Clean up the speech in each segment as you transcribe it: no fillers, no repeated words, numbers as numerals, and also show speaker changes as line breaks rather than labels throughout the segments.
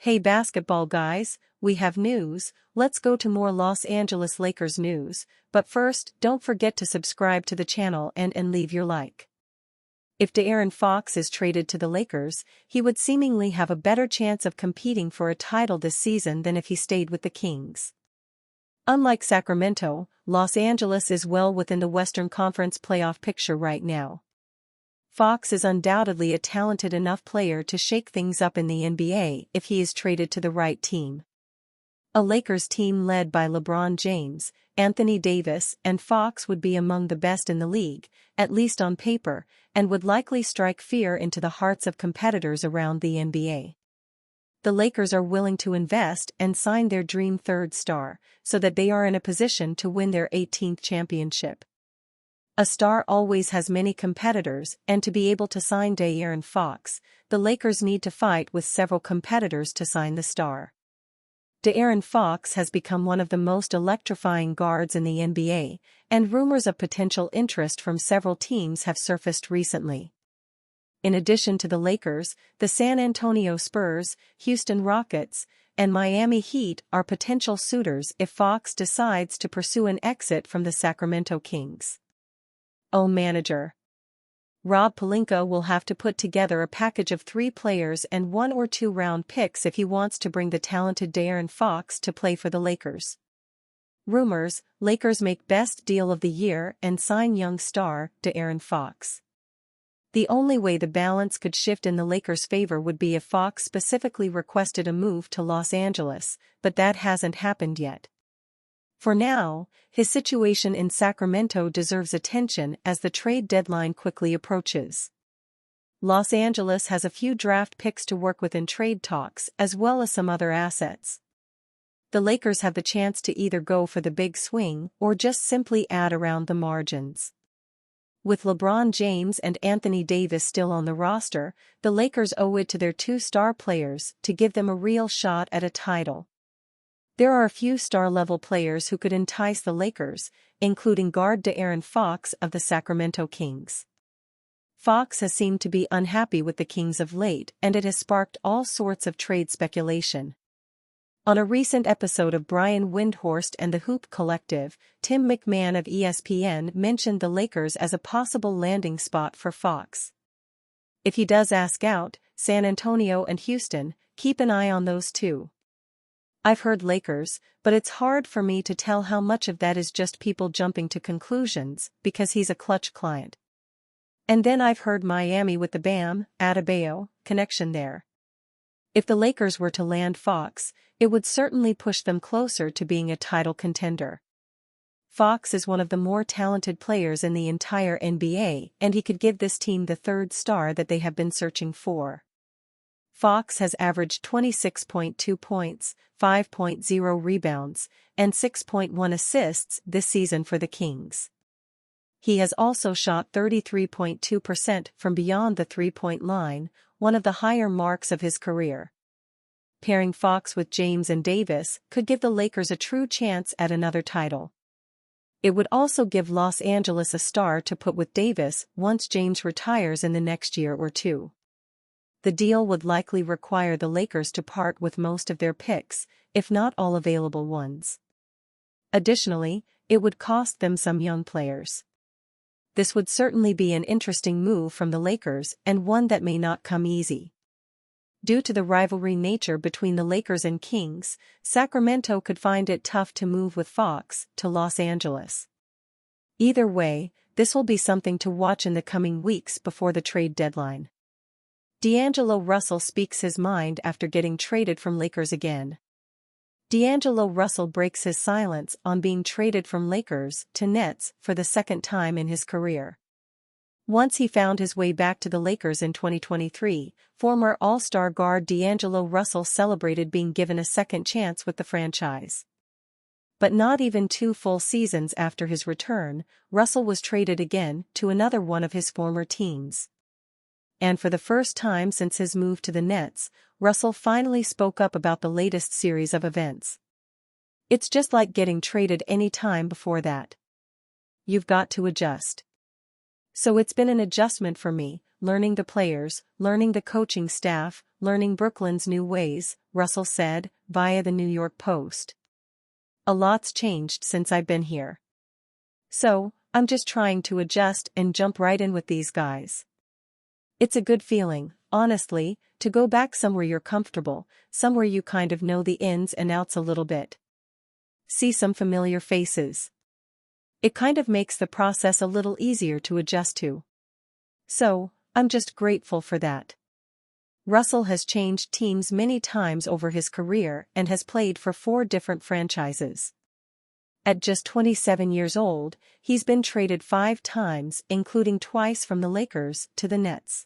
Hey basketball guys, we have news. Let's go to more Los Angeles Lakers news, but first don't forget to subscribe to the channel and leave your like. If De'Aaron Fox is traded to the Lakers, he would seemingly have a better chance of competing for a title this season than if he stayed with the Kings. Unlike Sacramento, Los Angeles is well within the Western Conference playoff picture right now. Fox is undoubtedly a talented enough player to shake things up in the NBA if he is traded to the right team. A Lakers team led by LeBron James, Anthony Davis, and Fox would be among the best in the league, at least on paper, and would likely strike fear into the hearts of competitors around the NBA. The Lakers are willing to invest and sign their dream third star, so that they are in a position to win their 18th championship. A star always has many competitors, and to be able to sign De'Aaron Fox, the Lakers need to fight with several competitors to sign the star. De'Aaron Fox has become one of the most electrifying guards in the NBA, and rumors of potential interest from several teams have surfaced recently. In addition to the Lakers, the San Antonio Spurs, Houston Rockets, and Miami Heat are potential suitors if Fox decides to pursue an exit from the Sacramento Kings. Manager Rob Pelinka will have to put together a package of 3 players and 1 or 2 round picks if he wants to bring the talented De'Aaron Fox to play for the Lakers. Rumors: Lakers make best deal of the year and sign young star De'Aaron Fox. The only way the balance could shift in the Lakers' favor would be if Fox specifically requested a move to Los Angeles, but that hasn't happened yet. For now, his situation in Sacramento deserves attention as the trade deadline quickly approaches. Los Angeles has a few draft picks to work with in trade talks as well as some other assets. The Lakers have the chance to either go for the big swing or just simply add around the margins. With LeBron James and Anthony Davis still on the roster, the Lakers owe it to their 2 star players to give them a real shot at a title. There are a few star-level players who could entice the Lakers, including guard De'Aaron Fox of the Sacramento Kings. Fox has seemed to be unhappy with the Kings of late, and it has sparked all sorts of trade speculation. On a recent episode of Brian Windhorst and the Hoop Collective, Tim McMahon of ESPN mentioned the Lakers as a possible landing spot for Fox. If he does ask out, San Antonio and Houston, keep an eye on those two. I've heard Lakers, but it's hard for me to tell how much of that is just people jumping to conclusions because he's a Clutch client. And then I've heard Miami with the Bam Adebayo connection there. If the Lakers were to land Fox, it would certainly push them closer to being a title contender. Fox is one of the more talented players in the entire NBA, and he could give this team the third star that they have been searching for. Fox has averaged 26.2 points, 5.0 rebounds, and 6.1 assists this season for the Kings. He has also shot 33.2% from beyond the three-point line, one of the higher marks of his career. Pairing Fox with James and Davis could give the Lakers a true chance at another title. It would also give Los Angeles a star to put with Davis once James retires in the next year or two. The deal would likely require the Lakers to part with most of their picks, if not all available ones. Additionally, it would cost them some young players. This would certainly be an interesting move from the Lakers and one that may not come easy. Due to the rivalry nature between the Lakers and Kings, Sacramento could find it tough to move with Fox to Los Angeles. Either way, this will be something to watch in the coming weeks before the trade deadline. D'Angelo Russell speaks his mind after getting traded from Lakers again. D'Angelo Russell breaks his silence on being traded from Lakers to Nets for the second time in his career. Once he found his way back to the Lakers in 2023, former All-Star guard D'Angelo Russell celebrated being given a second chance with the franchise. But not even 2 full seasons after his return, Russell was traded again to another one of his former teams. And for the first time since his move to the Nets, Russell finally spoke up about the latest series of events. It's just like getting traded any time before that. You've got to adjust. So it's been an adjustment for me, learning the players, learning the coaching staff, learning Brooklyn's new ways, Russell said, via the New York Post. A lot's changed since I've been here. So, I'm just trying to adjust and jump right in with these guys. It's a good feeling, honestly, to go back somewhere you're comfortable, somewhere you kind of know the ins and outs a little bit. See some familiar faces. It kind of makes the process a little easier to adjust to. So, I'm just grateful for that. Russell has changed teams many times over his career and has played for 4 different franchises. At just 27 years old, he's been traded 5 times, including twice from the Lakers to the Nets.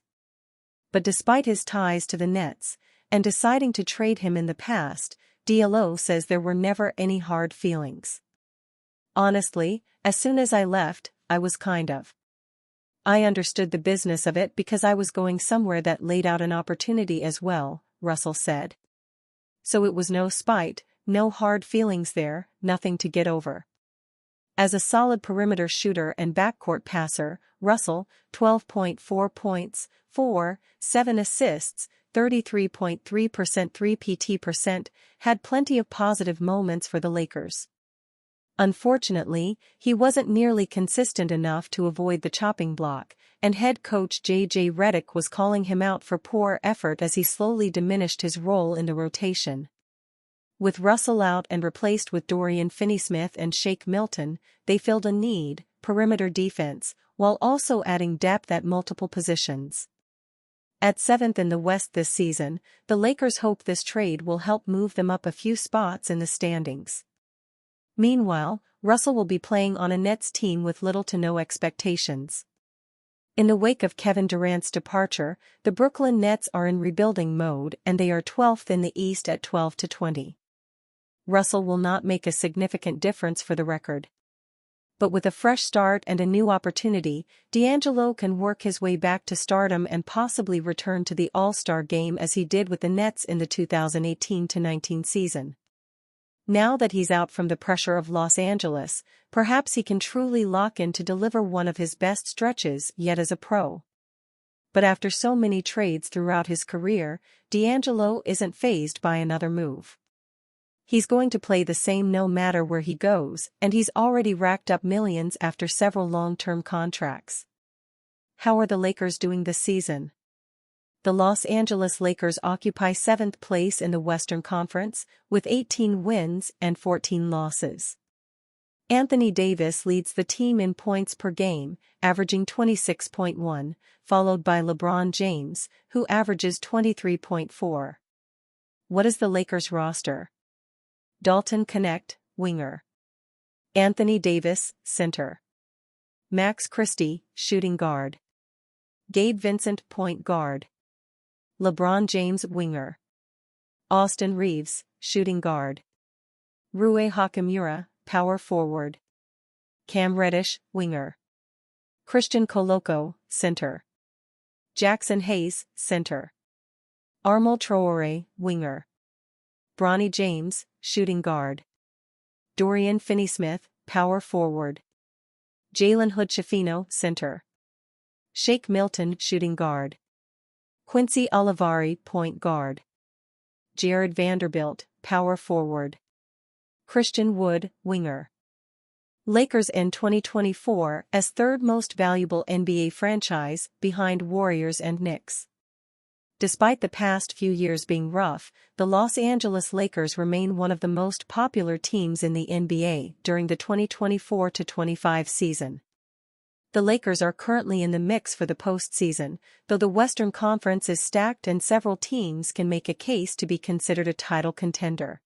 But despite his ties to the Nets, and deciding to trade him in the past, DLO says there were never any hard feelings. Honestly, as soon as I left, I was I understood the business of it because I was going somewhere that laid out an opportunity as well, Russell said. So it was no spite, no hard feelings there, nothing to get over. As a solid perimeter shooter and backcourt passer, Russell, 12.4 points, 4.7 assists, 33.3% 3PT%, had plenty of positive moments for the Lakers. Unfortunately, he wasn't nearly consistent enough to avoid the chopping block, and head coach J.J. Redick was calling him out for poor effort as he slowly diminished his role in the rotation. With Russell out and replaced with Dorian Finney-Smith and Shake Milton, they filled a need, perimeter defense, while also adding depth at multiple positions. At 7th in the West this season, the Lakers hope this trade will help move them up a few spots in the standings. Meanwhile, Russell will be playing on a Nets team with little to no expectations. In the wake of Kevin Durant's departure, the Brooklyn Nets are in rebuilding mode and they are 12th in the East at 12-20. Russell will not make a significant difference for the record. But with a fresh start and a new opportunity, D'Angelo can work his way back to stardom and possibly return to the All-Star game as he did with the Nets in the 2018-19 season. Now that he's out from the pressure of Los Angeles, perhaps he can truly lock in to deliver one of his best stretches yet as a pro. But after so many trades throughout his career, D'Angelo isn't fazed by another move. He's going to play the same no matter where he goes, and he's already racked up millions after several long-term contracts. How are the Lakers doing this season? The Los Angeles Lakers occupy 7th place in the Western Conference, with 18 wins and 14 losses. Anthony Davis leads the team in points per game, averaging 26.1, followed by LeBron James, who averages 23.4. What is the Lakers roster? Dalton Knecht, winger. Anthony Davis, center. Max Christie, shooting guard. Gabe Vincent, point guard. LeBron James, winger. Austin Reeves, shooting guard. Rui Hachimura, power forward. Cam Reddish, winger. Christian Koloko, center. Jackson Hayes, center. Armel Traore, winger. Bronny James, shooting guard. Dorian Finney-Smith, power forward. Jalen Hood-Schifino, center. Shake Milton, shooting guard. Quincy Olivari, point guard. Jared Vanderbilt, power forward. Christian Wood, winger. Lakers end 2024 as third most valuable NBA franchise, behind Warriors and Knicks. Despite the past few years being rough, the Los Angeles Lakers remain one of the most popular teams in the NBA during the 2024-25 season. The Lakers are currently in the mix for the postseason, though the Western Conference is stacked and several teams can make a case to be considered a title contender.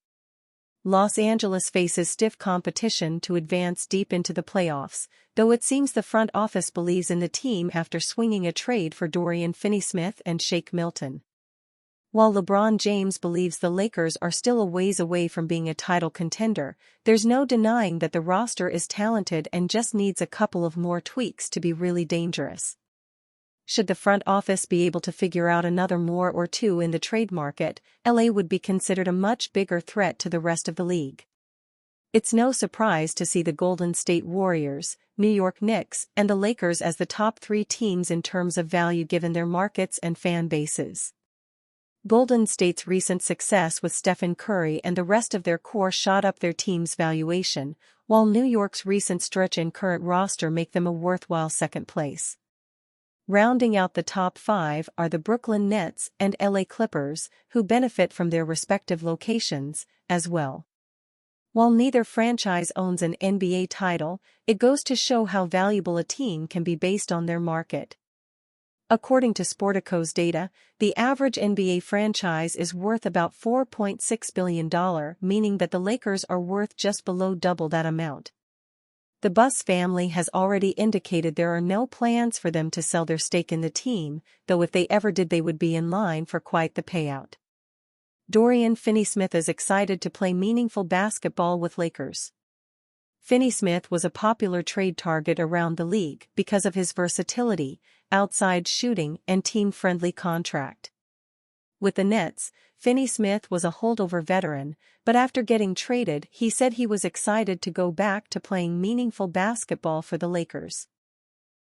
Los Angeles faces stiff competition to advance deep into the playoffs, though it seems the front office believes in the team after swinging a trade for Dorian Finney-Smith and Shake Milton. While LeBron James believes the Lakers are still a ways away from being a title contender, there's no denying that the roster is talented and just needs a couple of more tweaks to be really dangerous. Should the front office be able to figure out another more or two in the trade market, LA would be considered a much bigger threat to the rest of the league. It's no surprise to see the Golden State Warriors, New York Knicks, and the Lakers as the top 3 teams in terms of value given their markets and fan bases. Golden State's recent success with Stephen Curry and the rest of their core shot up their team's valuation, while New York's recent stretch and current roster make them a worthwhile second place. Rounding out the top 5 are the Brooklyn Nets and LA Clippers, who benefit from their respective locations, as well. While neither franchise owns an NBA title, it goes to show how valuable a team can be based on their market. According to Sportico's data, the average NBA franchise is worth about $4.6 billion, meaning that the Lakers are worth just below double that amount. The Buss family has already indicated there are no plans for them to sell their stake in the team, though if they ever did they would be in line for quite the payout. Dorian Finney-Smith is excited to play meaningful basketball with Lakers. Finney-Smith was a popular trade target around the league because of his versatility, outside shooting and team-friendly contract. With the Nets, Finney-Smith was a holdover veteran, but after getting traded he said he was excited to go back to playing meaningful basketball for the Lakers.